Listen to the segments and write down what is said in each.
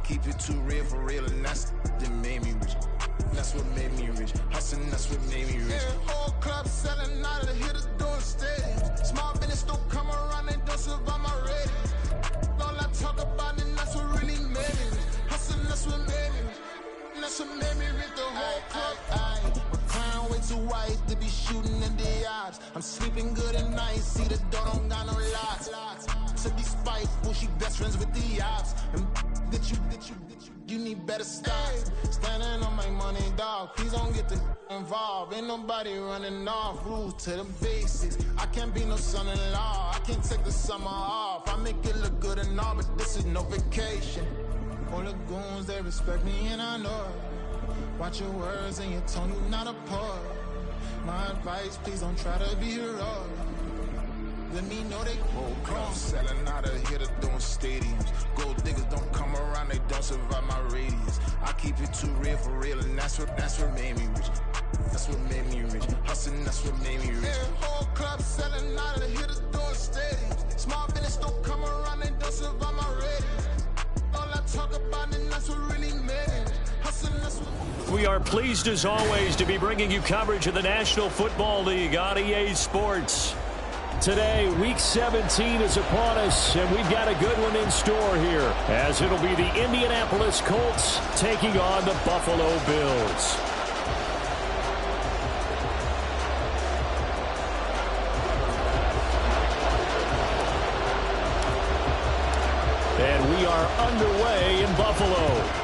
keep it too real for real, and that's that made me rich. That's what made me rich. Hustling, that's what made me rich. Yeah, whole club selling out of the hitters doing stadiums. Small business don't come around, they don't survive my ratings. All I talk about, and that's what really made me rich. Hustling, that's what made me rich. And that's what made me rich. The whole club. My crown way too white to be shooting in the odds. I'm sleeping good at night, see the door don't got no locks. To be spiteful, she best friends with the ops. And you need better stop. Standing on my money, dog. Please don't get the involved. Ain't nobody running off. Rules to the basics. I can't be no son-in-law. I can't take the summer off. I make it look good and all, but this is no vacation. All the goons, they respect me and I know it. Watch your words and your tone, you not a poet. My advice, please don't try to be heroic. Let me know they whole club selling out of here to doing stadiums. Gold diggers don't come around, they don't survive my radius. I keep it too real for real, and that's what made me rich. That's what made me rich. Hustling, that's what made me rich. Yeah, whole club selling out of here to doing stadiums. Small business don't come around, they don't survive my radius. All I talk about, and that's what really made it. Hustling, that's what. We are pleased as always to be bringing you coverage of the National Football League on EA Sports. Today, Week 17 is upon us, and we've got a good one in store here, as it'll be the Indianapolis Colts taking on the Buffalo Bills. And we are underway in Buffalo.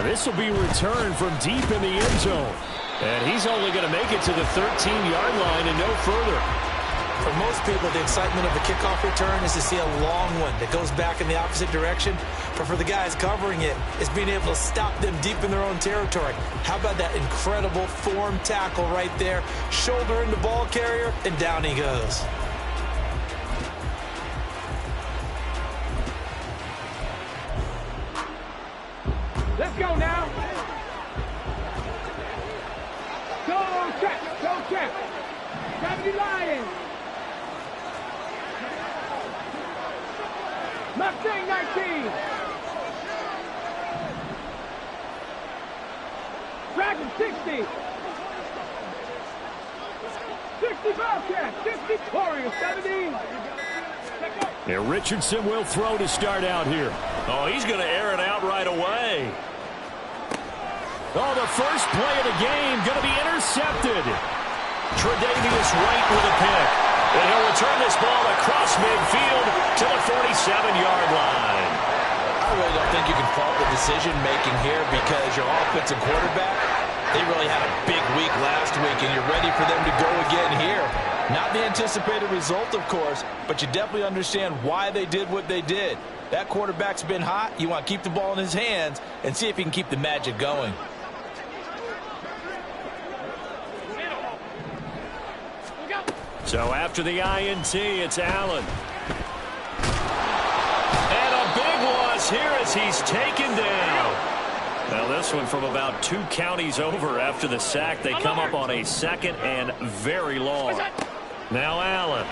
This will be returned from deep in the end zone. And he's only going to make it to the 13-yard line and no further. For most people, the excitement of the kickoff return is to see a long one that goes back in the opposite direction. But for the guys covering it, it's being able to stop them deep in their own territory. How about that incredible form tackle right there? Shoulder in the ball carrier, and down he goes. Let's go now. Go check. Go check. 70 Lions. Mustang 19. Dragon 60. 60 Bobcat. 60 Warriors 17. And Richardson will throw to start out here. Oh, he's going to air it out right away. Oh, the first play of the game going to be intercepted. Tre'Davious White with a pick. And he'll return this ball across midfield to the 47-yard line. I really don't think you can fault the decision-making here because your offensive quarterback, they really had a big week last week, and you're ready for them to go again here. Not the anticipated result, of course, but you definitely understand why they did what they did. That quarterback's been hot. You want to keep the ball in his hands and see if he can keep the magic going. So after the INT, it's Allen. And a big loss here as he's taken down. Now this one from about 2 counties over after the sack. They come up on a second and very long. Now Allen.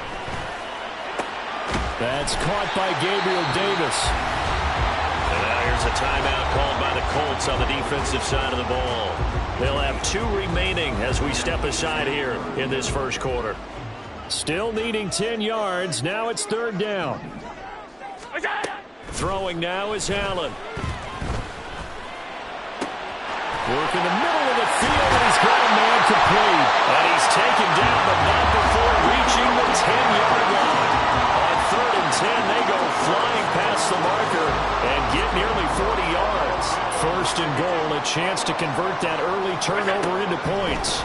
That's caught by Gabriel Davis. And now here's a timeout called by the Colts on the defensive side of the ball. They'll have 2 remaining as we step aside here in this first quarter. Still needing 10 yards. Now it's 3rd down. Throwing now is Allen. Working the middle of the field, and he's got a man complete. And he's taken down, but not before reaching the 10-yard line. On 3rd and 10, they go flying past the marker and get nearly 40 yards. 1st and goal, a chance to convert that early turnover into points.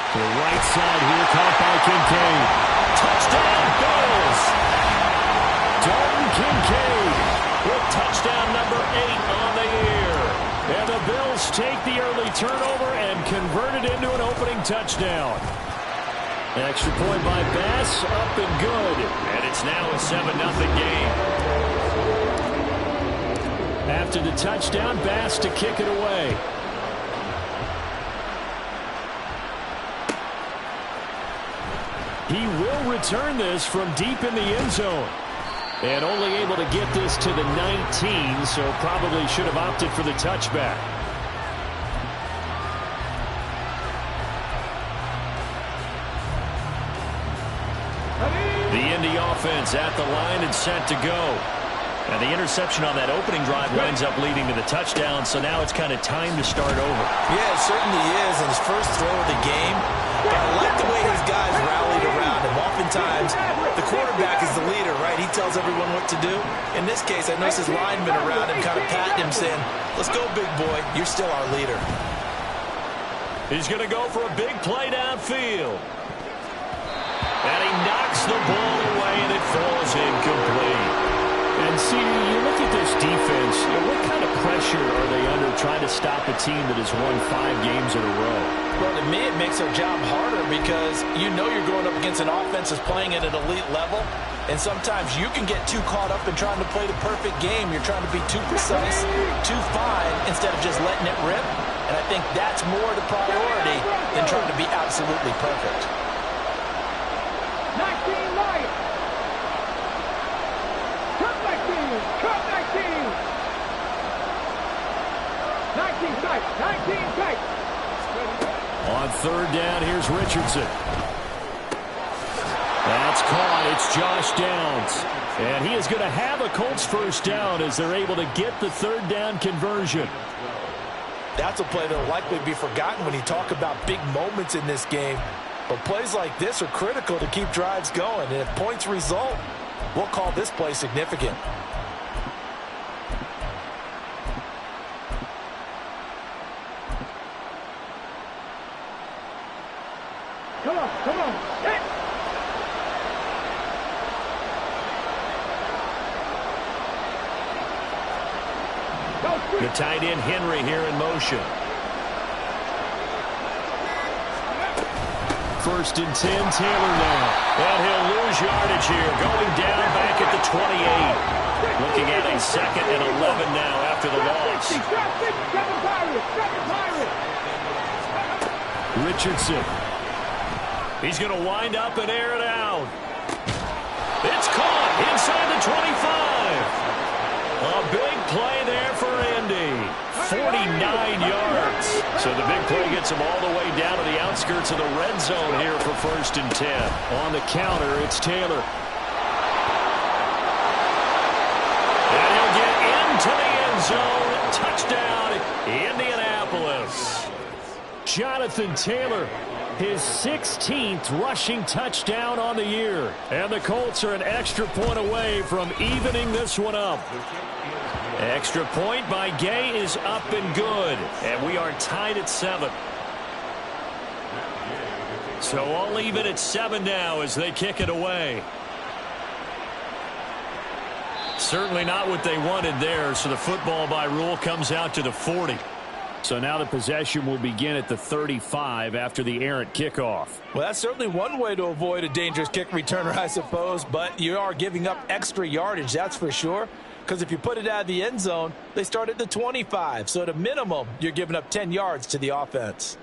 To the right side here, caught by Kincaid. Touchdown, Bills! Dalton Kincaid with touchdown number 8 on the year. And the Bills take the early turnover and convert it into an opening touchdown. Extra point by Bass, up and good. And it's now a 7-0 game. After the touchdown, Bass to kick it away. He will return this from deep in the end zone. And only able to get this to the 19, so probably should have opted for the touchback. The Indy offense at the line and set to go. And the interception on that opening drive winds up leading to the touchdown, so now it's kind of time to start over. Yeah, it certainly is, in his first throw of the game. But I like the way his guys rallied around him. Oftentimes, the quarterback is the leader, right? He tells everyone what to do. In this case, I noticed his linemen around him kind of patting him, saying, let's go, big boy. You're still our leader. He's going to go for a big play downfield. And he knocks the ball away, and it falls incomplete. And see, you look at this defense, what kind of pressure are they under trying to stop a team that has won 5 games in a row? Well, to me, it makes their job harder because you know you're going up against an offense that's playing at an elite level, and sometimes you can get too caught up in trying to play the perfect game. You're trying to be too precise, too fine, instead of just letting it rip. And I think that's more the priority than trying to be absolutely perfect. 19 Lions. Cut 19. 19 tight. 19 tight. On third down, here's Richardson. That's caught. It's Josh Downs. And he is going to have a Colts first down as they're able to get the third down conversion. That's a play that will likely be forgotten when you talk about big moments in this game. But plays like this are critical to keep drives going. And if points result, we'll call this play significant. Come on, come on. Hit. The tight end Henry here in motion. First and 10, Taylor now. And he'll lose yardage here, going down back at the 28. Looking at a 2nd and 11 now after the loss. Richardson. He's going to wind up and air it out. It's caught inside the 25. A big play there for Indy. 49 yards. So the big play gets him all the way down to the outskirts of the red zone here for first and 10. On the counter, it's Taylor. And he'll get into the end zone. Touchdown, Indianapolis. Jonathan Taylor, his 16th rushing touchdown on the year. And the Colts are an extra point away from evening this one up. Extra point by Gay is up and good. And we are tied at 7. So all even at 7 now as they kick it away. Certainly not what they wanted there. So the football by rule comes out to the 40. So now the possession will begin at the 35 after the errant kickoff. Well, that's certainly one way to avoid a dangerous kick returner, I suppose. But you are giving up extra yardage, that's for sure. Because if you put it out of the end zone, they start at the 25. So at a minimum, you're giving up 10 yards to the offense.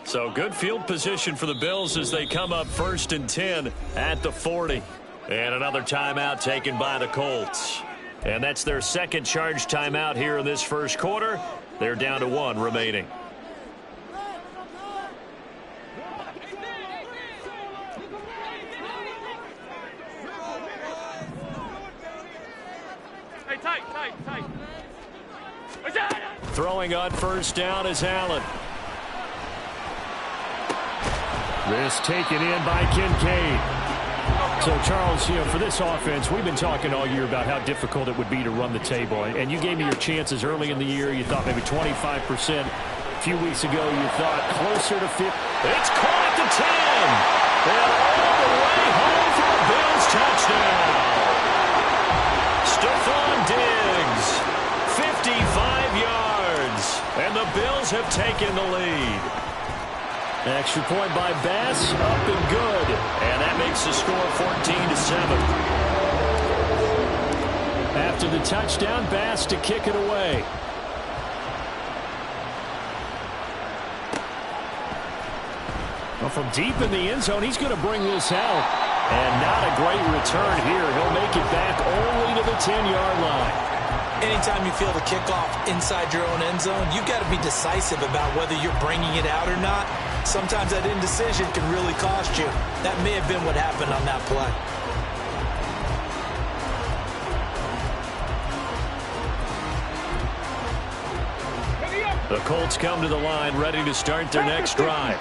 So good field position for the Bills as they come up first and 10 at the 40. And another timeout taken by the Colts. And that's their second charge timeout here in this first quarter. They're down to 1 remaining. Hey, tight. Throwing on first down is Allen. This taken in by Kincaid. So, Charles, for this offense, we've been talking all year about how difficult it would be to run the table. And you gave me your chances early in the year. You thought maybe 25%. A few weeks ago, you thought closer to 50. It's caught at the 10. And all the way home for a Bills touchdown. Stephon Diggs, 55 yards. And the Bills have taken the lead. Extra point by Bass, up and good. And that makes the score 14-7. After the touchdown, Bass to kick it away. Well, from deep in the end zone, he's going to bring this out. And not a great return here. He'll make it back only to the 10-yard line. Anytime you feel the kickoff inside your own end zone, you've got to be decisive about whether you're bringing it out or not. Sometimes that indecision can really cost you. That may have been what happened on that play. The Colts come to the line ready to start their next drive.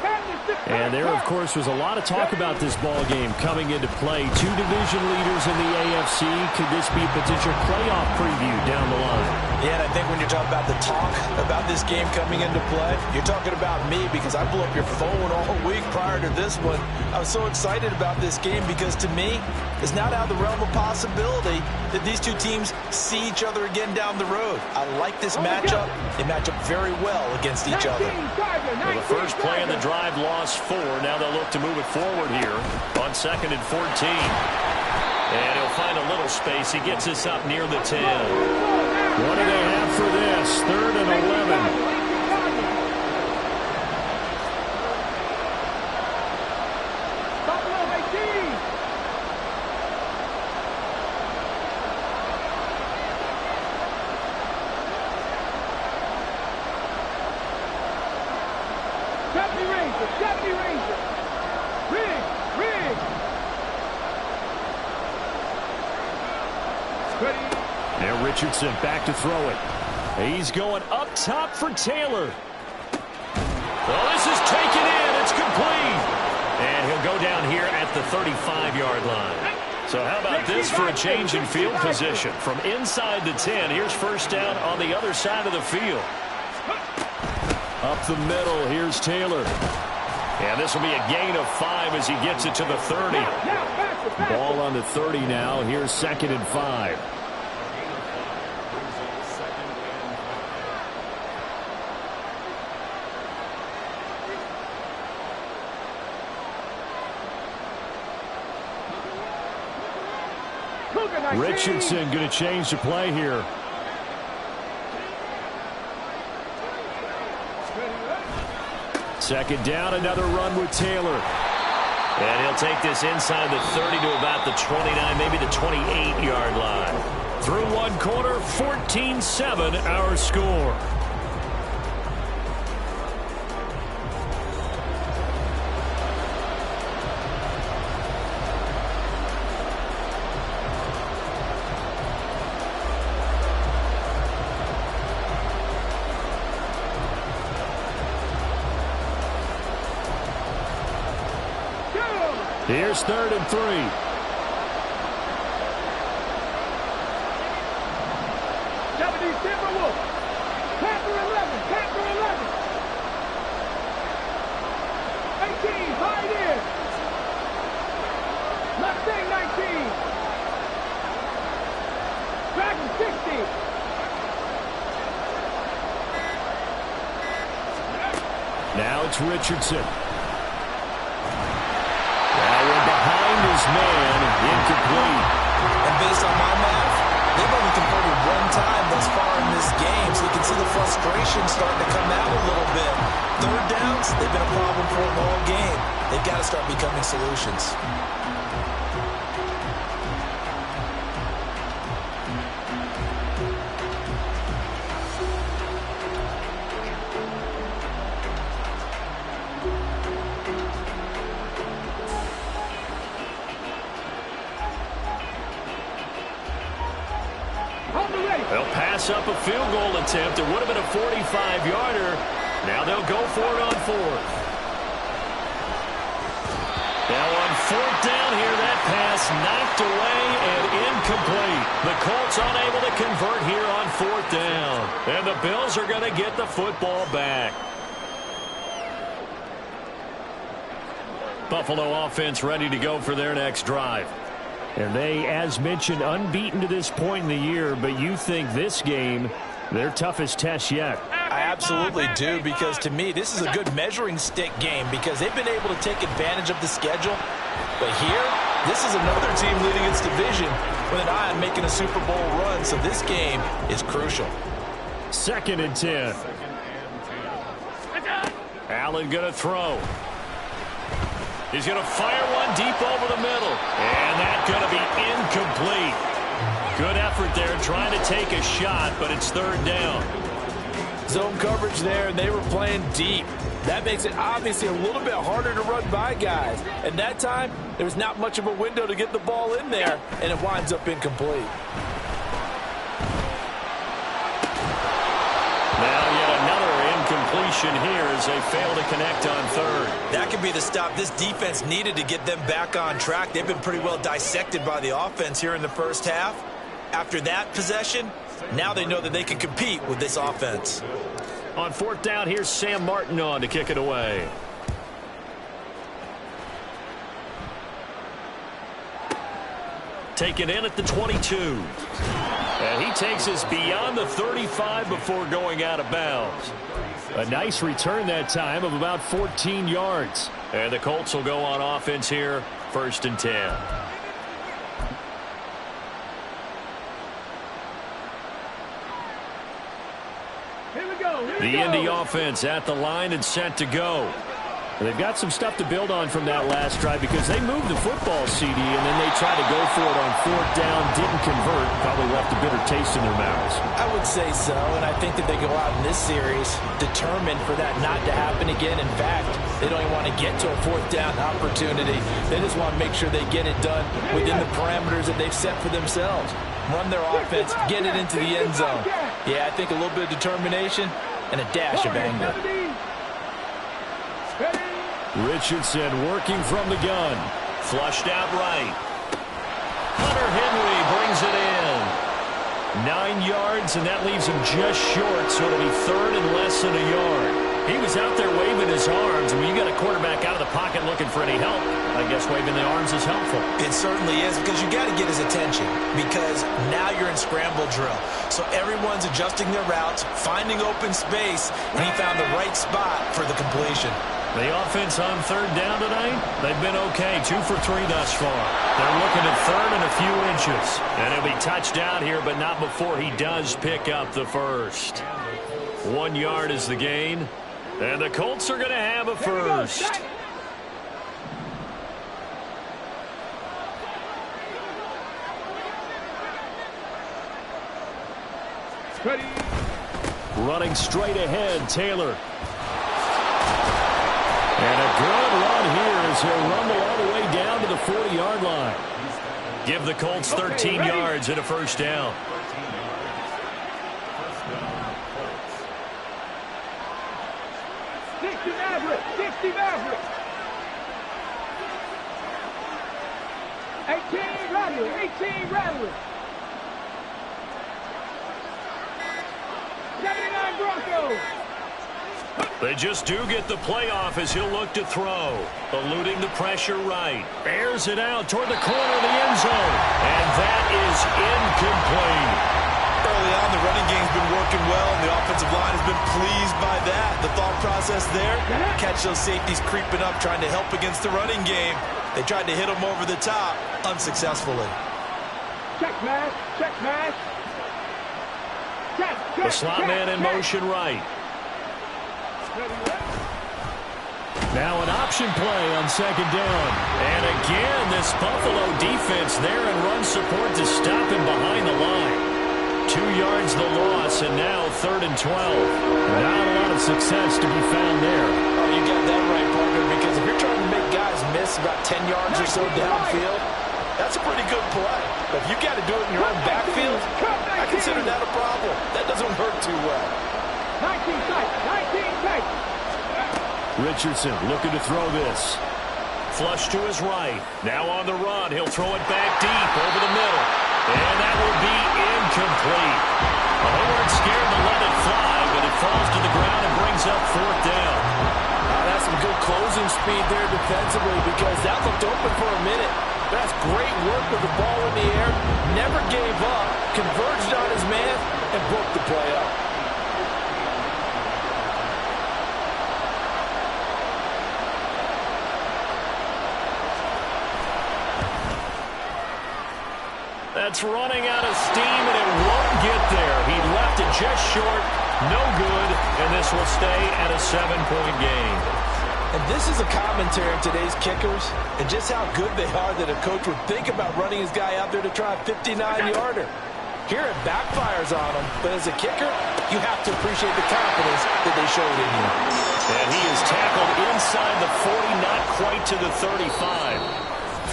And there, of course, was a lot of talk about this ball game coming into play. Two division leaders in the AFC. Could this be a potential playoff preview down the line? Yeah, and I think when you're talking about the talk about this game coming into play, you're talking about me because I blew up your phone all week prior to this one. I was so excited about this game because to me, it's not out of the realm of possibility that these two teams see each other again down the road. I like this matchup. They match up very well against each other. Well, the first play of the drive lost 4. Now they'll look to move it forward here on 2nd and 14. And he'll find a little space. He gets us up near the 10. What do they have for this? 3rd and 11. Now Richardson back to throw it. He's going up top for Taylor. Well, this is taken in. It's complete. And he'll go down here at the 35-yard line. So how about this for a change in field position? From inside the 10, here's first down on the other side of the field. Up the middle, here's Taylor. And this will be a gain of 5 as he gets it to the 30. Ball on the 30 now. Here's 2nd and 5. Richardson going to change the play here. Second down, another run with Taylor. And he'll take this inside the 30 to about the 29, maybe the 28-yard line. Through one quarter, 14-7 our score. Here's 3rd and 3. Timberwolves. Panther 11. Panther 11. 18. Hide in. Mustang 19. Dragon 60. Now it's Richardson. His man, incomplete. And based on my math, they've only converted one time thus far in this game, so you can see the frustration starting to come out a little bit. 3rd downs, they've been a problem for them all game. They've got to start becoming solutions. They'll pass up a field goal attempt. It would have been a 45-yarder. Now they'll go for it on 4th. Now on 4th down here, that pass knocked away and incomplete. The Colts unable to convert here on 4th down. And the Bills are going to get the football back. Buffalo offense ready to go for their next drive. And they, as mentioned, unbeaten to this point in the year, but you think this game, their toughest test yet? I absolutely do, because to me, this is a good measuring stick game because they've been able to take advantage of the schedule. But here, this is another team leading its division with an eye on making a Super Bowl run, so this game is crucial. 2nd and 10. Allen going to throw. He's going to fire one deep over the middle. And that's going to be incomplete. Good effort there trying to take a shot, but it's third down. Zone coverage there, and they were playing deep. That makes it obviously a little bit harder to run by guys. And that time, there was not much of a window to get the ball in there, and it winds up incomplete. Now yet another incompletion here as they fail to connect on third. That could be the stop this defense needed to get them back on track. They've been pretty well dissected by the offense here in the first half. After that possession, now they know that they can compete with this offense. On fourth down, here's Sam Martin on to kick it away. Taken in at the 22. And he takes us beyond the 35 before going out of bounds. A nice return that time of about 14 yards. And the Colts will go on offense here, 1st and 10. The Indy offense at the line and set to go. They've got some stuff to build on from that last drive because they moved the football, CD, and then they tried to go for it on fourth down, didn't convert, probably left a bitter taste in their mouths. I would say so, and I think that they go out in this series determined for that not to happen again. In fact, they don't even want to get to a fourth down opportunity. They just want to make sure they get it done within the parameters that they've set for themselves. Run their offense, get it into the end zone. Yeah, I think a little bit of determination and a dash of anger. Richardson working from the gun. Flushed out right. Hunter Henry brings it in. 9 yards, and that leaves him just short, so it'll be third and less than a yard. He was out there waving his arms. When you got a quarterback out of the pocket looking for any help, I guess waving the arms is helpful. It certainly is, because you got to get his attention, because now you're in scramble drill. So everyone's adjusting their routes, finding open space, and he found the right spot for the completion. The offense on third down tonight, they've been okay. 2 for 3 thus far. They're looking at third and a few inches. And he'll be touched down here, but not before he does pick up the first. 1 yard is the gain. And the Colts are going to have a first. Ready. Running straight ahead, Taylor. And a good run here as he'll rumble all the way down to the 40-yard line. Give the Colts 13 yards and a first down. Steve Maverick. 18 Rattler. 79 Broncos. They just do get the playoff as he'll look to throw. Eluding the pressure right. Airs it out toward the corner of the end zone. And that is incomplete. Early on, the running game's been working well, and the offensive line has been pleased by that. The thought process there, catch those safeties creeping up, trying to help against the running game. They tried to hit them over the top, unsuccessfully. Check pass. The slot man in motion right. Now an option play on second down. And again, this Buffalo defense there in run support to stop him behind the line. 2 yards the loss, and now 3rd and 12. Not a lot of success to be found there. Oh, you got that right, partner, because if you're trying to make guys miss about 10 yards or so downfield, that's a pretty good play. But if you got to do it in your own backfield, I consider that a problem. That doesn't work too well. 19 tight. Richardson looking to throw this. Flush to his right. Now on the run. He'll throw it back deep over the middle. And that will be incomplete. Well, they weren't scared to let it fly, but it falls to the ground and brings up 4th down. That's some good closing speed there defensively, because that looked open for a minute. That's great work with the ball in the air. Never gave up, converged on his man, and broke the play up. That's running out of steam, and it won't get there. He left it just short, no good, and this will stay at a 7-point game. And this is a commentary on today's kickers and just how good they are that a coach would think about running his guy out there to try a 59-yarder. Here it backfires on him, but as a kicker, you have to appreciate the confidence that they showed in you. And he is tackled inside the 40, not quite to the 35.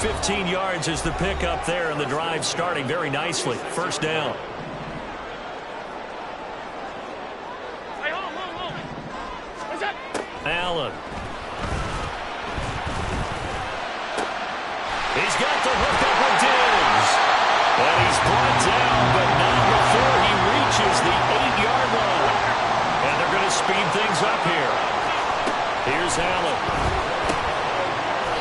15 yards is the pickup there, and the drive starting very nicely. First down. Allen. He's got the hook up with Diggs. And he's brought down, but not before he reaches the 8-yard line. And they're going to speed things up here. Here's Allen.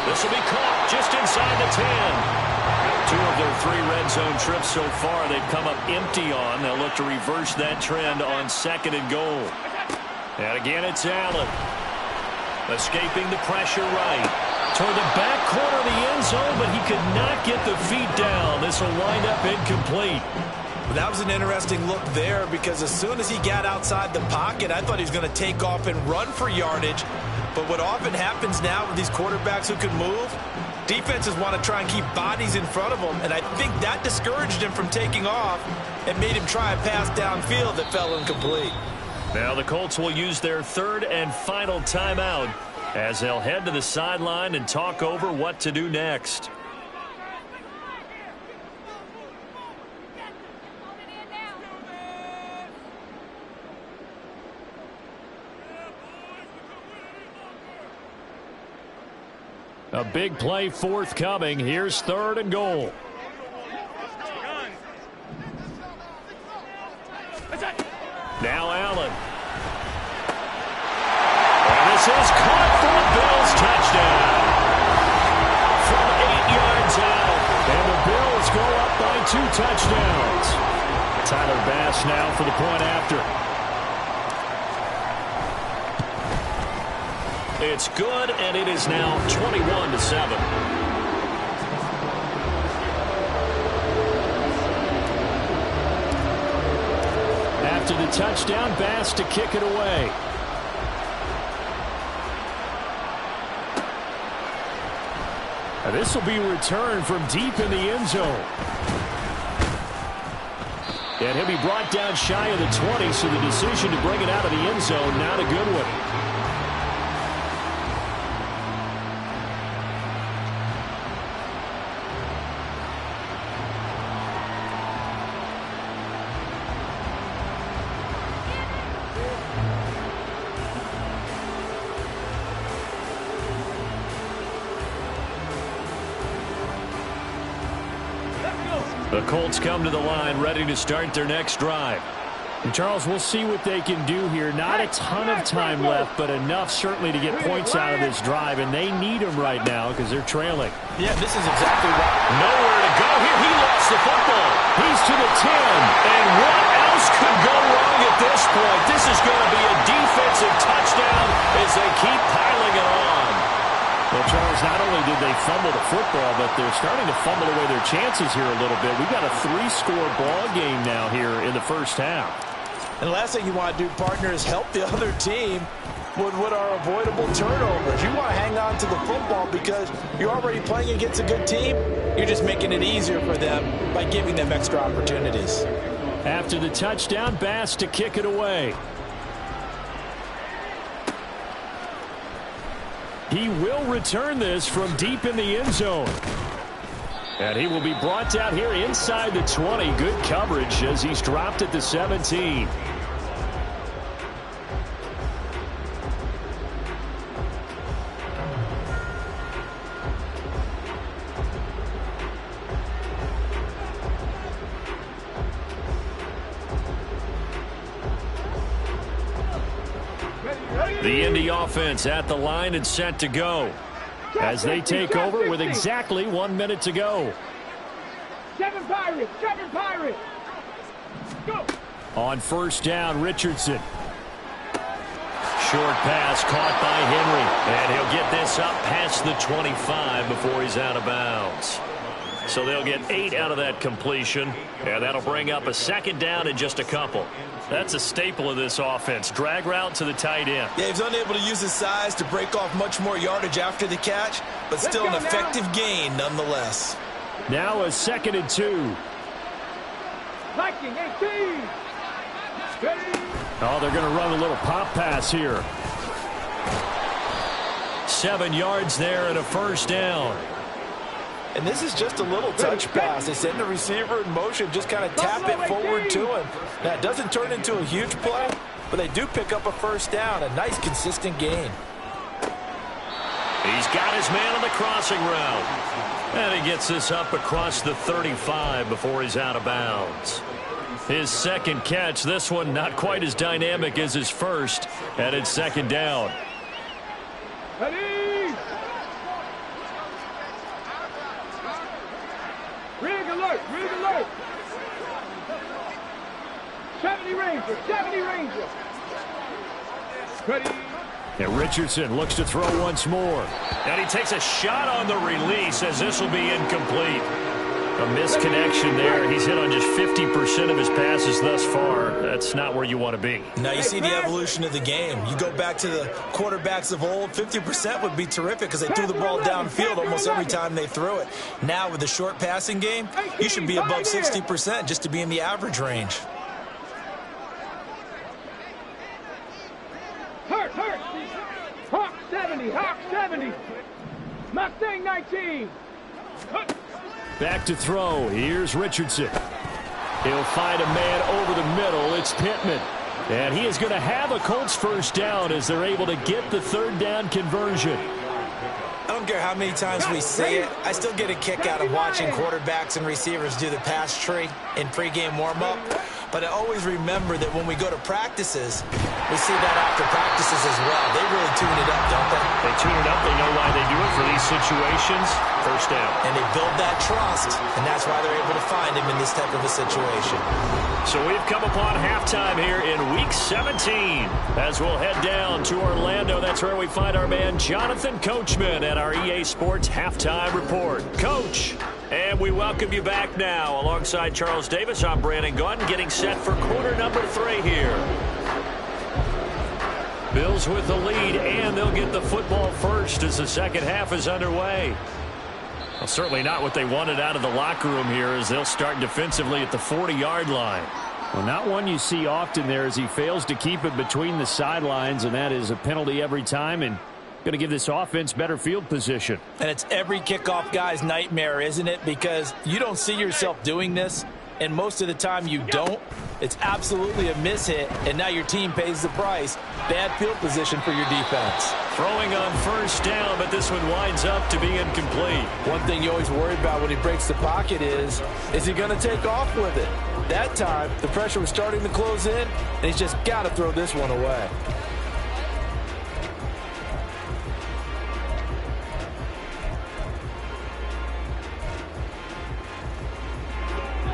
This will be caught just inside the 10. 2 of their 3 red zone trips so far they've come up empty on. They'll look to reverse that trend on 2nd and goal. And again, it's Allen. Escaping the pressure right. Toward the back corner of the end zone, but he could not get the feet down. This will wind up incomplete. Well, that was an interesting look there because as soon as he got outside the pocket, I thought he was going to take off and run for yardage. But what often happens now with these quarterbacks who can move, defenses want to try and keep bodies in front of them, and I think that discouraged him from taking off and made him try a pass downfield that fell incomplete. Now the Colts will use their 3rd and final timeout as they'll head to the sideline and talk over what to do next. A big play forthcoming. Here's 3rd and goal. Now Allen. And this is caught for the Bills touchdown. From 8 yards out. And the Bills go up by 2 touchdowns. Tyler Bass now for the point after. It's good, and it is now 21-7. After the touchdown, Bass to kick it away. And this will be returned from deep in the end zone. And he'll be brought down shy of the 20, so the decision to bring it out of the end zone, not a good one. The Colts come to the line ready to start their next drive. And Charles, we'll see what they can do here. Not a ton of time left, but enough certainly to get points out of this drive, and they need them right now because they're trailing. Yeah, this is exactly right. Nowhere to go here. He lost the football. He's to the 10. And what else could go wrong at this point? This is going to be a defensive touchdown as they keep piling it on. Well, Charles, not only did they fumble the football, but they're starting to fumble away their chances here a little bit. We've got a 3-score ball game now here in the first half. And the last thing you want to do, partner, is help the other team with what are avoidable turnovers. You want to hang on to the football because you're already playing against a good team. You're just making it easier for them by giving them extra opportunities. After the touchdown, Bass to kick it away. He will return this from deep in the end zone. And he will be brought down here inside the 20. Good coverage as he's dropped at the 17. The Indy offense at the line and set to go as they take over with exactly 1 minute to go. 7 Pirates, 7 Pirates. Go. On first down, Richardson. Short pass caught by Henry, and he'll get this up past the 25 before he's out of bounds. So they'll get 8 out of that completion, and that'll bring up a second down in just a couple. That's a staple of this offense. Drag route to the tight end. Yeah, he's unable to use his size to break off much more yardage after the catch, but still an effective gain nonetheless. Now a 2nd and 2. Viking 18. Oh, they're going to run a little pop pass here. 7 yards there and a first down. And this is just a little touch pass. They send the receiver in motion, just kind of tap it forward to him. Now, it doesn't turn into a huge play, but they do pick up a first down. A nice, consistent gain. He's got his man on the crossing route. And he gets this up across the 35 before he's out of bounds. His 2nd catch, this one not quite as dynamic as his first, and it's 2nd down. Ready? Rig alert, rig alert. 70 Ranger, 70 Ranger. Ready? And Richardson looks to throw once more. And he takes a shot on the release as this will be incomplete. A misconnection there. He's hit on just 50% of his passes thus far. That's not where you want to be. Now you see the evolution of the game. You go back to the quarterbacks of old, 50% would be terrific because they threw the ball downfield almost every time they threw it. Now with the short passing game, you should be above 60% just to be in the average range. Hurt. Hawk 70, Hawk 70. Mustang 19. Back to throw. Here's Richardson. He'll find a man over the middle. It's Pittman. And he is going to have a Colts first down as they're able to get the 3rd down conversion. I don't care how many times we see it. I still get a kick out of watching quarterbacks and receivers do the pass tree in pregame warm-up. But I always remember that when we go to practices, we see that after practices as well. They really tune it up, don't they? They tune it up. They know why they do it for these situations. First down. And they build that trust, and that's why they're able to find him in this type of a situation. So we've come upon halftime here in Week 17. As we'll head down to Orlando, that's where we find our man Jonathan Coachman at our EA Sports Halftime Report. Coach, and we welcome you back now. Alongside Charles Davis, I'm Brandon Gunn, getting set for quarter number 3 here. Bills with the lead, and they'll get the football first as the second half is underway. Well, certainly not what they wanted out of the locker room here as they'll start defensively at the 40-yard line. Well, not one you see often there as he fails to keep it between the sidelines, and that is a penalty every time and going to give this offense better field position. And it's every kickoff guy's nightmare, isn't it? Because you don't see yourself doing this, and most of the time you don't. It's absolutely a mishit, and now your team pays the price. Bad field position for your defense. Throwing on first down, but this one winds up to be incomplete. One thing you always worry about when he breaks the pocket is he going to take off with it? That time, the pressure was starting to close in, and he's just got to throw this one away.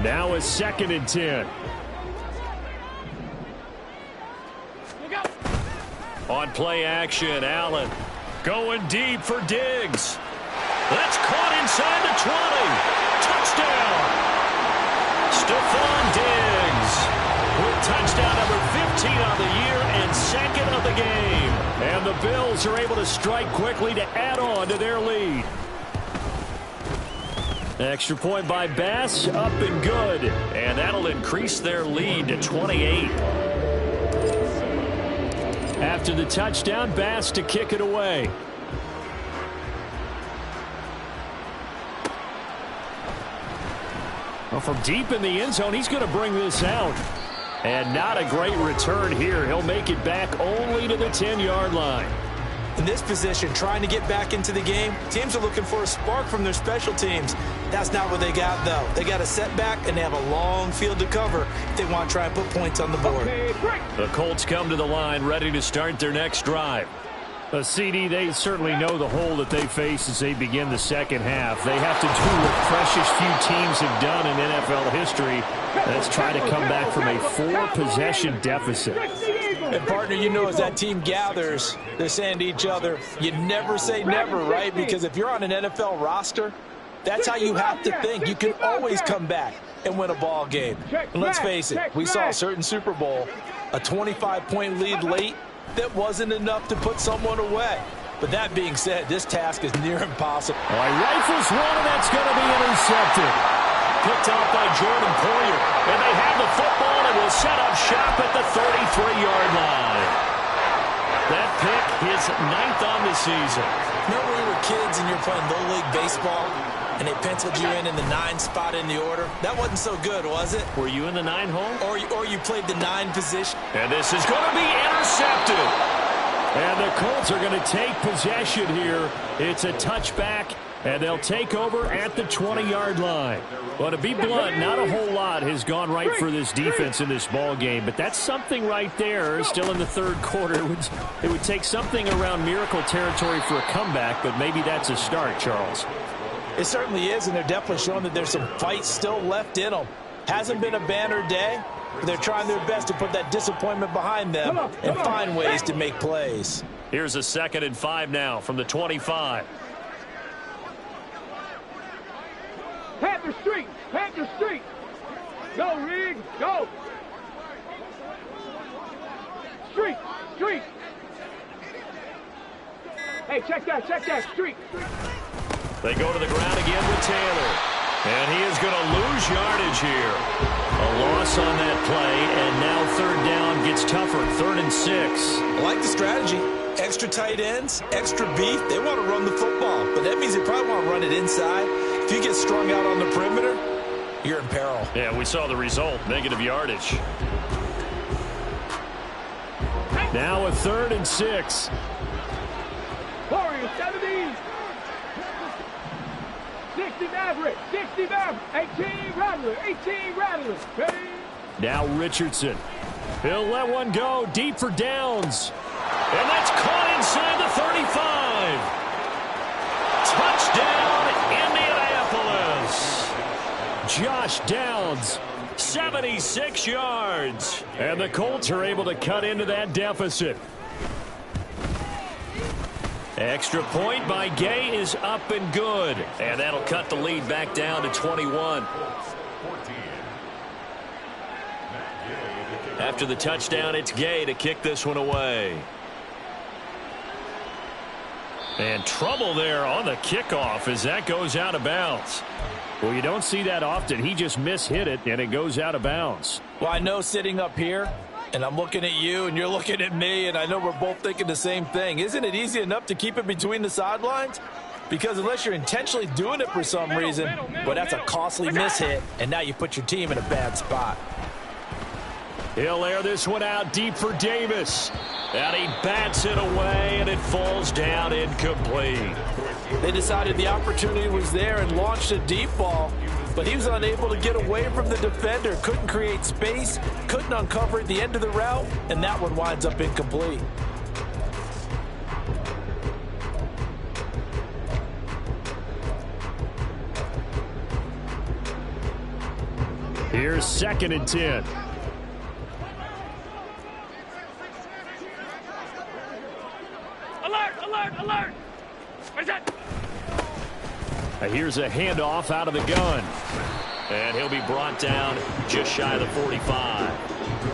Now a 2nd and 10. On play action, Allen going deep for Diggs. That's caught inside the 20. Touchdown. Stephon Diggs with touchdown number 15 on the year and 2nd of the game. And the Bills are able to strike quickly to add on to their lead. Extra point by Bass, up and good. And that'll increase their lead to 28. After the touchdown, Bass to kick it away. Well, from deep in the end zone, he's going to bring this out. And not a great return here. He'll make it back only to the 10-yard line. In this position, trying to get back into the game, teams are looking for a spark from their special teams. That's not what they got, though. They got a setback, and they have a long field to cover if they want to try and put points on the board. The Colts come to the line ready to start their next drive. A CD, they certainly know the hole that they face as they begin the second half. They have to do what precious few teams have done in NFL history. That's try to come back from a 4-possession deficit. And, partner, you know as that team gathers, they're saying to each other, you never say never, right? Because if you're on an NFL roster, that's how you have to think. You can always come back. and win a ball game. And let's face it, we saw a certain Super Bowl, a 25-point lead late that wasn't enough to put someone away. But that being said, this task is near impossible. All right, rifles one, and that's going to be intercepted. Picked off by Jordan Poyer. And they have the football, and will set up shop at the 33-yard line. That pick is 9th on the season. Remember when we were kids and you were playing Little League Baseball, and they penciled you in the 9 spot in the order? That wasn't so good, was it? Were you in the 9 hole? Or you played the 9 position. And this is going to be intercepted. And the Colts are going to take possession here. It's a touchback, and they'll take over at the 20-yard line. Well, to be blunt, not a whole lot has gone right for this defense in this ball game, but that's something right there. Still in the third quarter. It would take something around miracle territory for a comeback, but maybe that's a start, Charles. It certainly is, and they're definitely showing that there's some fight still left in them. Hasn't been a banner day. They're trying their best to put that disappointment behind them and find ways to make plays. Here's a 2nd and 5 now from the 25. Panther Street! Panther Street! Go, Riggs! Go! Street! Street! Hey, check that! Street! They go to the ground again with Taylor. And he is going to lose yardage here. A loss on that play, and now 3rd down gets tougher. 3rd and 6. I like the strategy. Extra tight ends, extra beef. They want to run the football, but that means they probably want to run it inside. If you get strung out on the perimeter, you're in peril. Yeah, we saw the result. Negative yardage. Now a 3rd and 6. Warriors 70. 60 Maverick, 18 Rattler, 18 Rattler. Ready? Now Richardson. He'll let one go deep for Downs. And that's caught inside the 35. Touchdown, Indianapolis. Josh Downs, 76 yards. And the Colts are able to cut into that deficit. Extra point by Gay is up and good. And that'll cut the lead back down to 21. After the touchdown, it's Gay to kick this one away. And trouble there on the kickoff as that goes out of bounds. Well, you don't see that often. He just mishit it, and it goes out of bounds. Well, I know sitting up here, and I'm looking at you, and you're looking at me, and I know we're both thinking the same thing. Isn't it easy enough to keep it between the sidelines? Because unless you're intentionally doing it for some reason, well, that's a costly mishit, and now you put your team in a bad spot. He'll air this one out deep for Davis. And he bats it away, and it falls down incomplete. They decided the opportunity was there and launched a deep ball, but he was unable to get away from the defender, couldn't create space, couldn't uncover at the end of the route, and that one winds up incomplete. Here's 2nd and 10. Alert! Where's that? Here's a handoff out of the gun. And he'll be brought down just shy of the 45.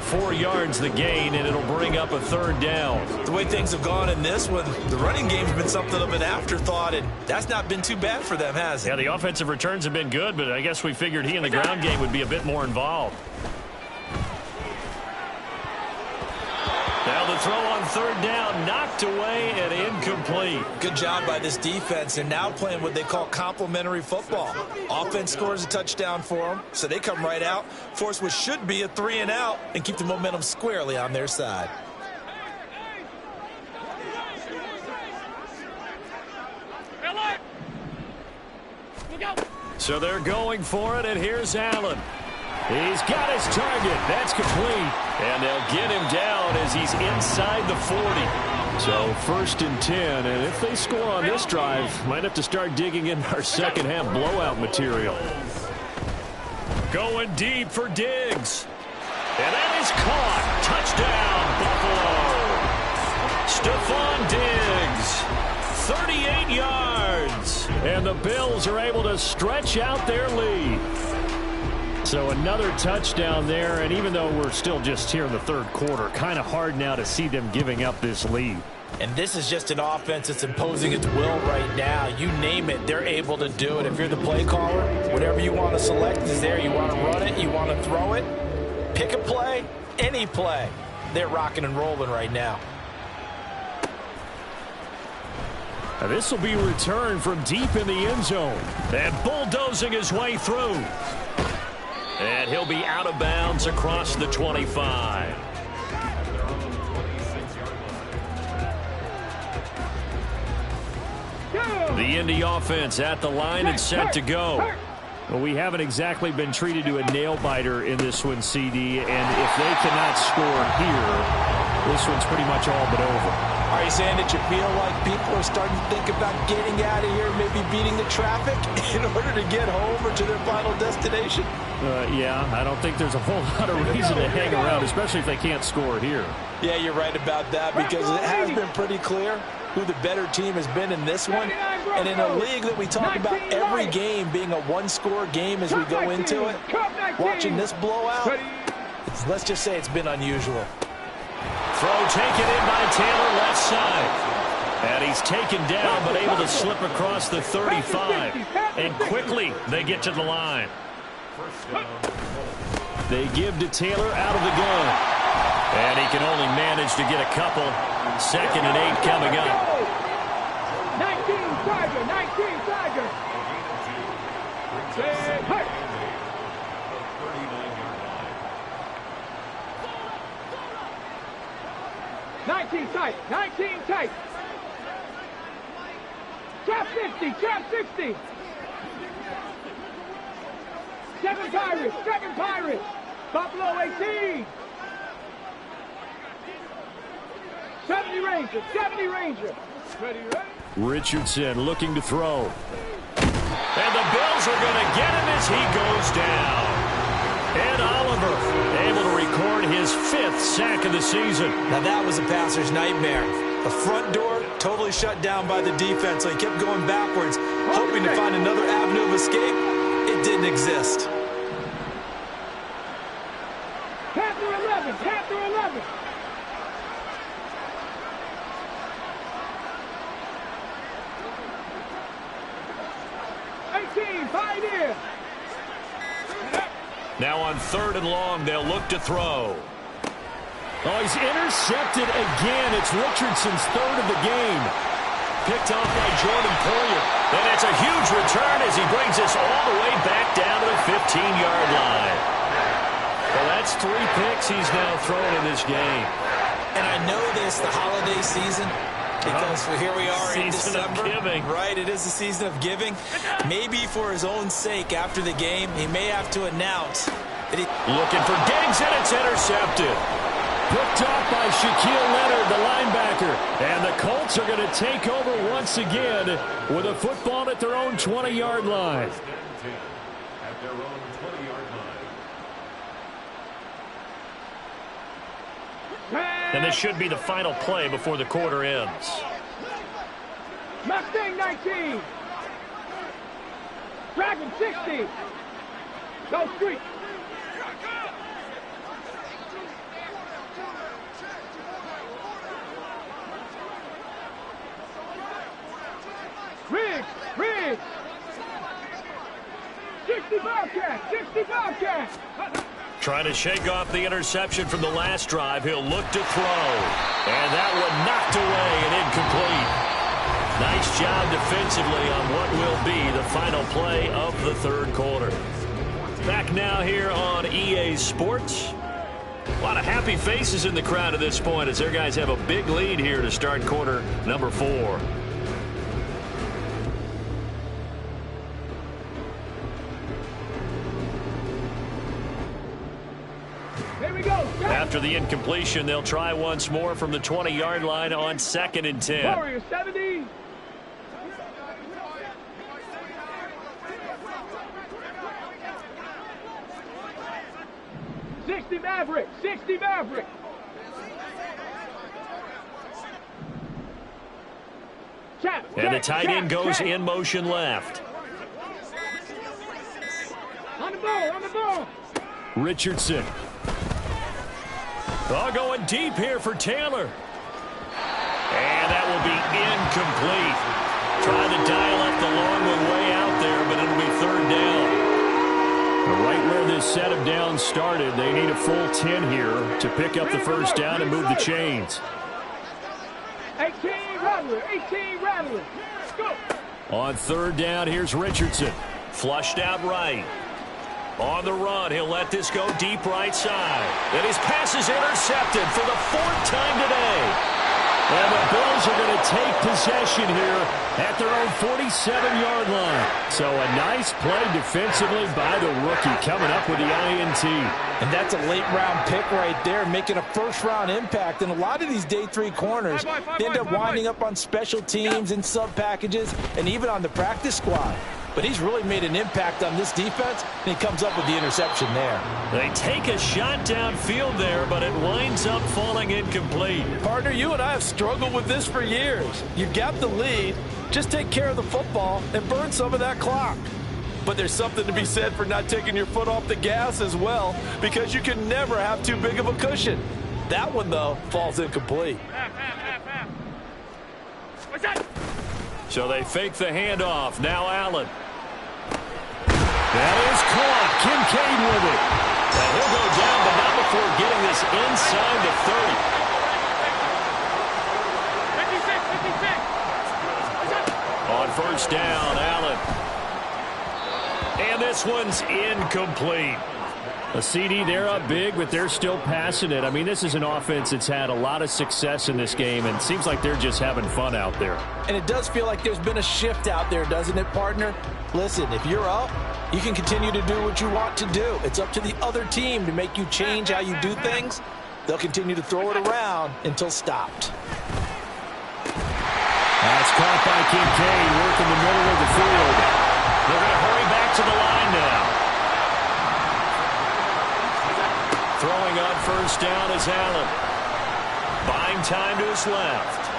4 yards the gain, and it'll bring up a 3rd down. The way things have gone in this one, the running game's been something of an afterthought, and that's not been too bad for them, has it? Yeah, the offensive returns have been good, but I guess we figured he in the ground game would be a bit more involved. Now the throw on 3rd down, knocked away and incomplete. Good job by this defense, and now playing what they call complementary football. Offense scores a touchdown for them, so they come right out, force what should be a 3-and-out, and keep the momentum squarely on their side. So they're going for it, and here's Allen. He's got his target. That's complete. And they'll get him down as he's inside the 40. So 1st and 10. And if they score on this drive, might have to start digging in our second half blowout material. Going deep for Diggs. And that is caught. Touchdown, Buffalo. Stephon Diggs. 38 yards. And the Bills are able to stretch out their lead. So another touchdown there, and even though we're still just here in the third quarter, kind of hard now to see them giving up this lead. And this is just an offense that's imposing its will right now. You name it, they're able to do it. If you're the play caller, whatever you want to select is there. You want to run it, you want to throw it, pick a play, any play. They're rocking and rolling right now. Now this will be returned from deep in the end zone. And bulldozing his way through. And he'll be out of bounds across the 25. The Indy offense at the line and set to go. Well, we haven't exactly been treated to a nail-biter in this one, CD. And if they cannot score here, this one's pretty much all but over. Are you saying that you feel like people are starting to think about getting out of here, maybe beating the traffic in order to get home or to their final destination? Yeah, I don't think there's a whole lot of reason to hang around, especially if they can't score here. Yeah, you're right about that because it has been pretty clear who the better team has been in this one. And in a league that we talk about every game being a one-score game as we go into it, watching this blowout, let's just say it's been unusual. Throw taken in by Taylor left side. And he's taken down but able to slip across the 35. And quickly they get to the line. They give to Taylor out of the gun. And he can only manage to get a couple. 2nd and 8 coming up. 19 Tiger, 19 Tiger. 19 tight, 19 tight. Trap 50, trap 60. 7 Pirates, 7 Pirates. Buffalo 18. 70 Ranger, 70 Ranger. Ready, ready? Richardson looking to throw. And the Bills are going to get him as he goes down. And Oliver able to record his 5th sack of the season. Now that was a passer's nightmare. The front door totally shut down by the defense, so he kept going backwards, hoping to find another avenue of escape. It didn't exist. Panther 11, Panther 11. Pioneer. Now on 3rd and long, they'll look to throw. Oh, he's intercepted again. It's Richardson's 3rd of the game. Picked off by Jordan Poyer. And it's a huge return as he brings us all the way back down to the 15-yard line. Well, that's 3 picks he's now thrown in this game. And I know this, the holiday season, because here we are in December. Right, it is the season of giving. Maybe for his own sake after the game, he may have to announce that he... Looking for Diggs, and it's intercepted. Picked off by Shaquille Leonard, the linebacker. And the Colts are going to take over once again with a football at their own 20-yard line. At their own 20-yard line. And this should be the final play before the quarter ends. Mustang 19. Dragon 60. Go street. Riggs, Riggs. 60 Bobcat, 60 Bobcat. Trying to shake off the interception from the last drive. He'll look to throw. And that one knocked away and incomplete. Nice job defensively on what will be the final play of the 3rd quarter. Back now here on EA Sports. A lot of happy faces in the crowd at this point as their guys have a big lead here to start quarter number 4. After the incompletion, they'll try once more from the 20-yard line on 2nd and 10. Warriors 70. Maverick, 60 Maverick. And the tight end goes in motion left. On the ball, on the ball. Richardson. Oh, going deep here for Taylor. And that will be incomplete. Try to dial up the long one way out there, but it'll be third down. Right where this set of downs started, they need a full 10 here to pick up the first down and move the chains. 18 Rattler, 18 Rattler. Go. On third down, here's Richardson. Flushed out right. On the run, he'll let this go deep right side. And his pass is intercepted for the fourth time today. And the Bills are going to take possession here at their own 47-yard line. So a nice play defensively by the rookie coming up with the INT. And that's a late-round pick right there, making a first-round impact. And a lot of these day 3 corners end up winding up on special teams and sub-packages and even on the practice squad. But he's really made an impact on this defense, and he comes up with the interception there. They take a shot downfield there, but it winds up falling incomplete. Partner, you and I have struggled with this for years. You've got the lead. Just take care of the football and burn some of that clock. But there's something to be said for not taking your foot off the gas as well, because you can never have too big of a cushion. That one, though, falls incomplete. What's that? So they fake the handoff. Now Allen. That is caught. Kincaid with it. And he'll go down, but not before getting this inside the 30. 56. On first down, Allen. And this one's incomplete. A CD, they're up big, but they're still passing it. I mean, this is an offense that's had a lot of success in this game, and it seems like they're just having fun out there. And it does feel like there's been a shift out there, doesn't it, partner? Listen, if you're up, you can continue to do what you want to do. It's up to the other team to make you change how you do things. They'll continue to throw it around until stopped. That's caught by Kincaid, working the middle of the field. They're going to hurry back to the line now. Throwing on first down is Allen. Buying time to his left.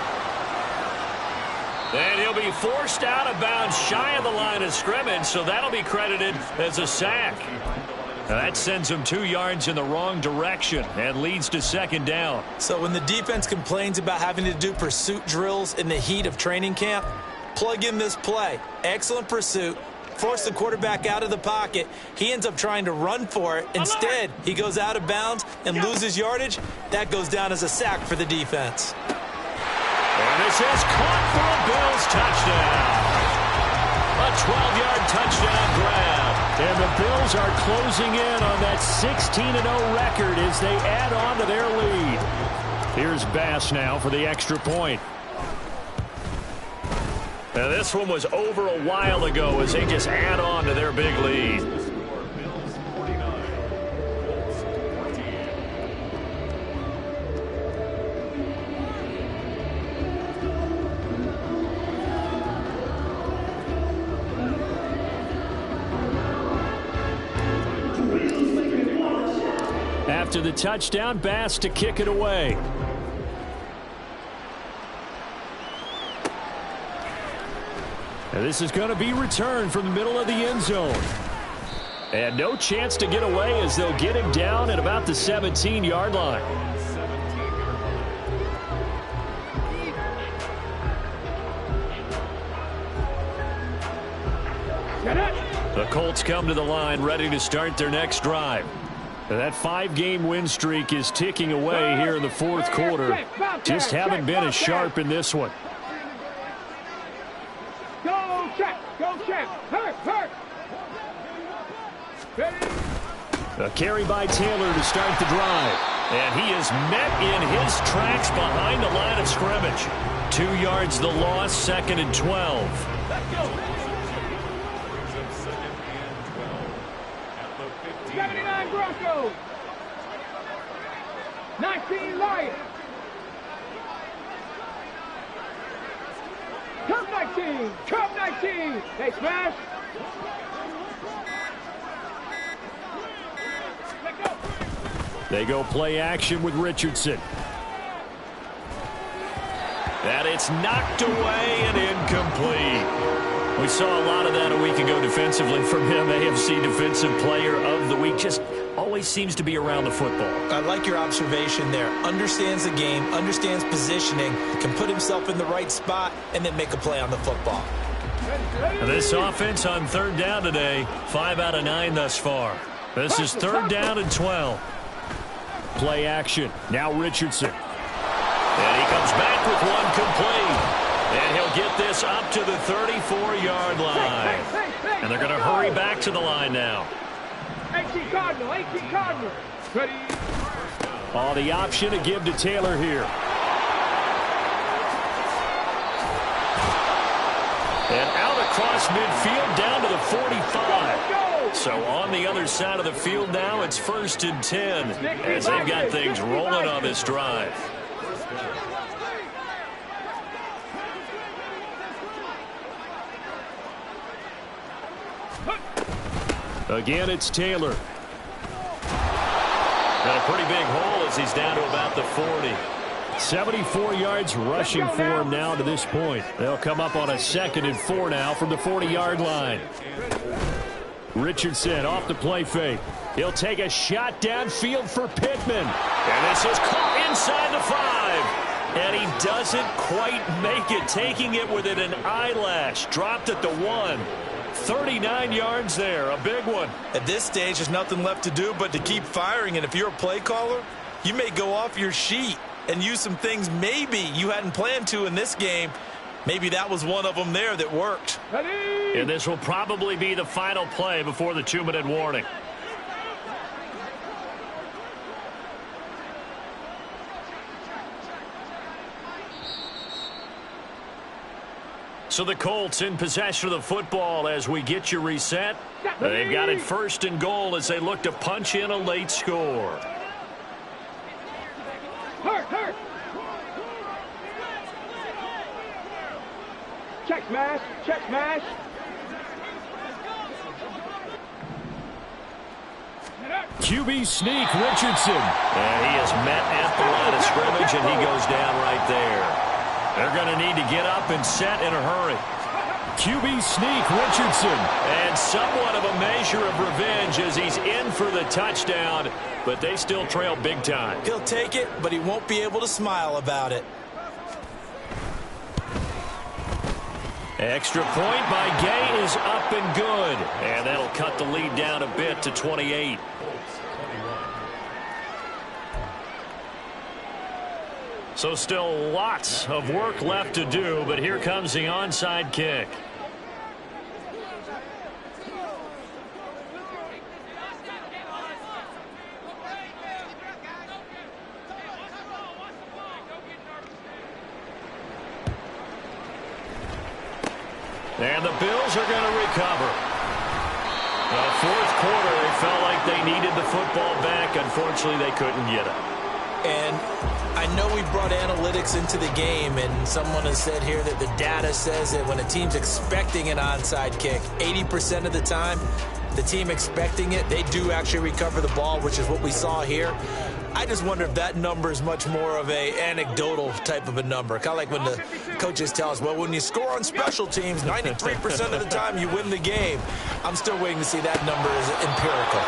And he'll be forced out of bounds shy of the line of scrimmage, so that'll be credited as a sack. Now that sends him 2 yards in the wrong direction and leads to second down. So when the defense complains about having to do pursuit drills in the heat of training camp, plug in this play. Excellent pursuit. Force the quarterback out of the pocket. He ends up trying to run for it. Instead, he goes out of bounds and loses yardage. That goes down as a sack for the defense. And this is caught for a Bills touchdown. A 12-yard touchdown grab. And the Bills are closing in on that 16-0 record as they add on to their lead. Here's Bass now for the extra point. Now this one was over a while ago as they just add on to their big lead. After the touchdown, Bass to kick it away. And this is going to be returned from the middle of the end zone. And no chance to get away as they'll get him down at about the 17-yard line. The Colts come to the line ready to start their next drive. That 5-game win streak is ticking away here in the fourth quarter. Just haven't been as sharp in this one. Go check, hurt. Ready? A carry by Taylor to start the drive. And he is met in his tracks behind the line of scrimmage. 2 yards the loss, 2nd and 12. Let's go. 79 Broncos. 19 Lions. Come 19. Hey, smash. Let go. They go play action with Richardson. That it's knocked away and incomplete. We saw a lot of that a week ago defensively from him. AFC Defensive Player of the Week. Just always seems to be around the football. I like your observation there. Understands the game, understands positioning, can put himself in the right spot, and then make a play on the football. This offense on third down today, 5 out of 9 thus far. This is third down and 12. Play action. Now Richardson. And he comes back with one complete. And he'll get this up to the 34-yard line. And they're going to hurry back to the line now. 18 Cardinal, 18 Cardinal. Ready. Oh, the option to give to Taylor here. And out across midfield down to the 45. So on the other side of the field now, it's 1st and 10 as they've got things rolling on this drive. Again, it's Taylor. Got a pretty big hole as he's down to about the 40. 74 yards rushing for him now to this point. They'll come up on a 2nd and 4 now from the 40-yard line. Richardson off the play fake. He'll take a shot downfield for Pittman. And this is caught inside the 5. And he doesn't quite make it, taking it within an eyelash. Dropped at the 1. 39 yards there, a big one. At this stage, there's nothing left to do but to keep firing. And if you're a play caller, you may go off your sheet and use some things maybe you hadn't planned to in this game. Maybe that was one of them there that worked. And this will probably be the final play before the 2-minute warning. So the Colts in possession of the football as we get you reset. They've got it 1st and goal as they look to punch in a late score. Hurt. Check smash. QB sneak, Richardson. And he is met at the line of scrimmage, and he goes down right there. They're going to need to get up and set in a hurry. QB sneak, Richardson. And somewhat of a measure of revenge as he's in for the touchdown, but they still trail big time. He'll take it, but he won't be able to smile about it. Extra point by Gay is up and good. And that'll cut the lead down a bit to 28. So still lots of work left to do, but here comes the onside kick. And the Bills are going to recover. The 4th quarter, they felt like they needed the football back. Unfortunately, they couldn't get it. And I know we brought analytics into the game, and someone has said here that the data says that when a team's expecting an onside kick, 80% of the time, the team expecting it, they do actually recover the ball, which is what we saw here. I just wonder if that number is much more of a anecdotal type of a number. Kind of like when the coaches tell us, well, when you score on special teams, 93% of the time you win the game. I'm still waiting to see that number is empirical.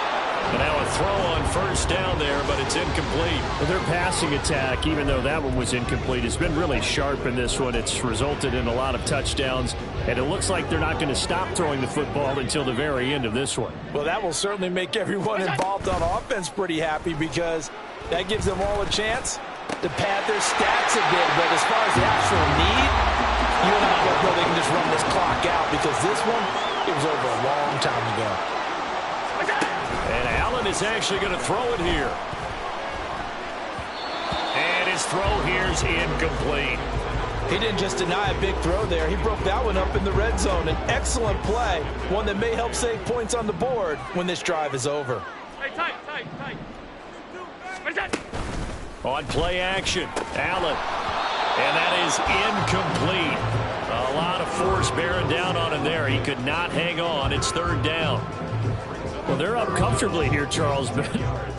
And now a throw on 1st down there, but it's incomplete. Their passing attack, even though that one was incomplete, has been really sharp in this one. It's resulted in a lot of touchdowns, and it looks like they're not going to stop throwing the football until the very end of this one. Well, that will certainly make everyone involved on offense pretty happy because that gives them all a chance to pad their stats a bit. But as far as the actual need, you and I both know they can just run this clock out because this one, it was over a long time ago. And Allen is actually going to throw it here. And his throw here's incomplete. He didn't just deny a big throw there. He broke that one up in the red zone. An excellent play, one that may help save points on the board when this drive is over. Hey, tight. On play action, Allen. And that is incomplete. A lot of force bearing down on him there. He could not hang on. It's 3rd down. Well, they're up comfortably here, Charles, but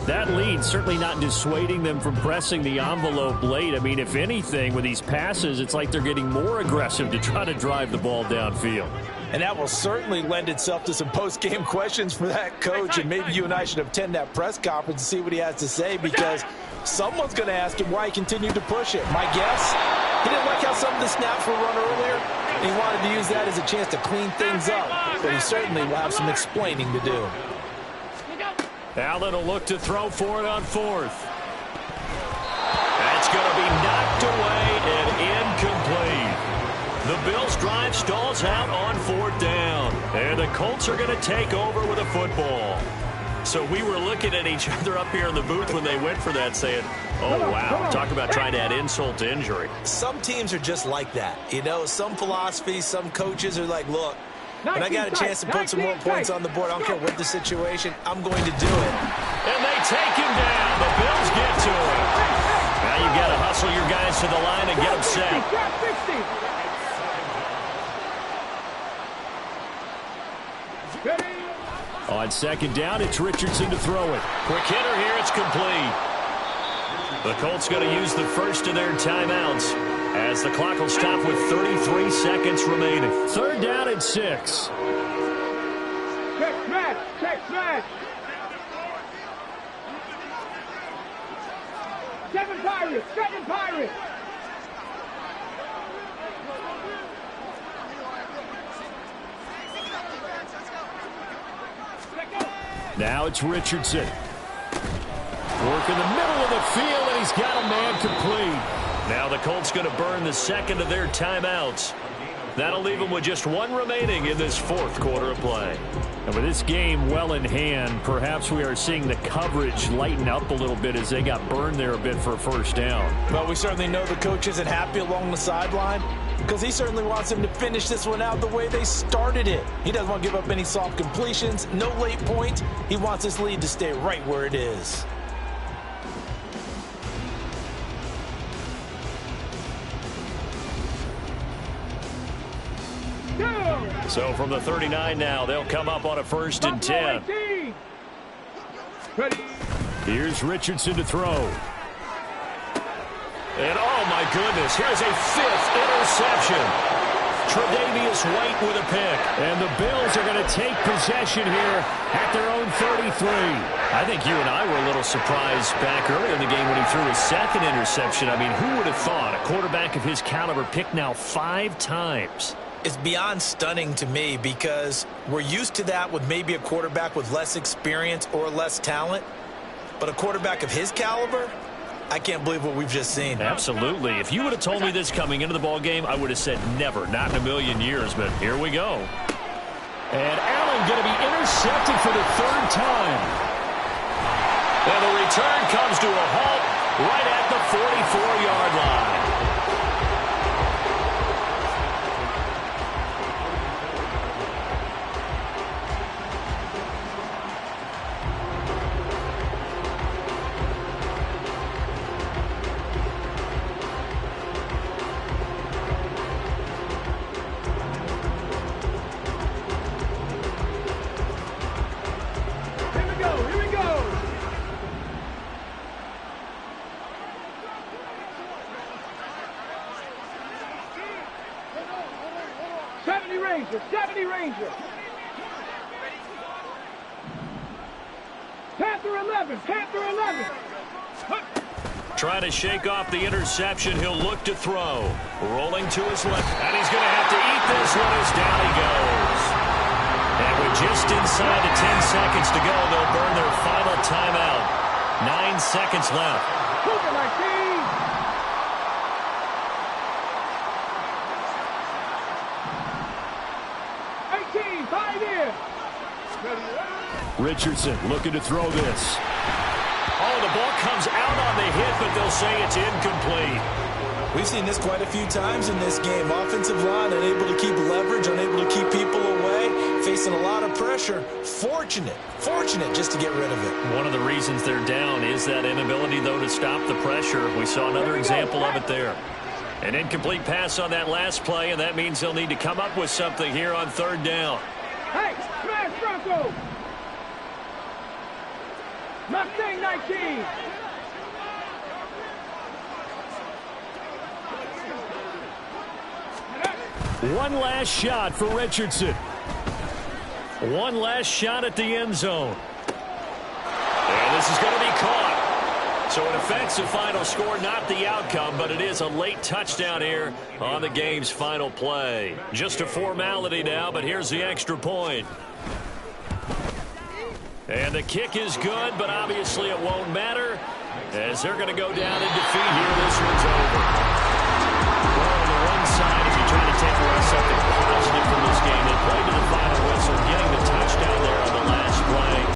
that lead certainly not dissuading them from pressing the envelope late. I mean, if anything, with these passes, it's like they're getting more aggressive to try to drive the ball downfield. And that will certainly lend itself to some post-game questions for that coach. And maybe you and I should attend that press conference and see what he has to say, because someone's going to ask him why he continued to push it. My guess, he didn't like how some of the snaps were run earlier, and he wanted to use that as a chance to clean things up. But he certainly will have some explaining to do. Allen will look to throw for it on fourth. That's going to be knocked away and incomplete. The Bills' drive stalls out on fourth down. And the Colts are going to take over with a football. So we were looking at each other up here in the booth when they went for that, saying, oh, wow, talk about trying to add insult to injury. Some teams are just like that. You know, some philosophies, some coaches are like, look, when I got a chance to put some more points on the board, I don't care what the situation, I'm going to do it. And they take him down. The Bills get to him. Now you've got to hustle your guys to the line and get them set. On second down, it's Richardson to throw it. Quick hitter here, it's complete. The Colts going to use the first of their timeouts as the clock will stop with 33 seconds remaining. Third down and 6. Check smash, check smash. 7 Pirates, 7 Pirates. Now it's Richardson. Work in the middle of the field, and he's got a man complete. Now the Colts going to burn the second of their timeouts. That'll leave them with just one remaining in this fourth quarter of play. And with this game well in hand, perhaps we are seeing the coverage lighten up a little bit as they got burned there a bit for a first down. Well, we certainly know the coach isn't happy along the sideline, because he certainly wants them to finish this one out the way they started it. He doesn't want to give up any soft completions, no late points. He wants this lead to stay right where it is. So from the 39 now, they'll come up on a 1st and 10. Here's Richardson to throw. And oh my goodness, here's a 5th interception. Tre'Davious White with a pick. And the Bills are going to take possession here at their own 33. I think you and I were a little surprised back earlier in the game when he threw his 2nd interception. I mean, who would have thought a quarterback of his caliber picked now 5 times? It's beyond stunning to me, because we're used to that with maybe a quarterback with less experience or less talent. But a quarterback of his caliber, I can't believe what we've just seen. Absolutely. If you would have told me this coming into the ball game, I would have said never, not in a million years. But here we go. And Allen going to be intercepted for the 3rd time. And the return comes to a halt right at the 44-yard line. Trying to shake off the interception, he'll look to throw. Rolling to his left, and he's going to have to eat this one as down he goes. And with just inside of 10 seconds to go, they'll burn their final timeout. 9 seconds left. Richardson looking to throw this. Oh, the ball comes out on the hit, but they'll say it's incomplete. We've seen this quite a few times in this game. Offensive line unable to keep leverage, unable to keep people away, facing a lot of pressure. Fortunate just to get rid of it. One of the reasons they're down is that inability, though, to stop the pressure. We saw another example of it there. An incomplete pass on that last play, and that means they'll need to come up with something here on 3rd down. Hey, smash Bronco! Mustang 19! One last shot for Richardson. One last shot at the end zone. And this is going to be caught. So in effect, the final score, not the outcome, but it is a late touchdown here on the game's final play. Just a formality now, but here's the extra point. And the kick is good, but obviously it won't matter as they're going to go down in defeat here this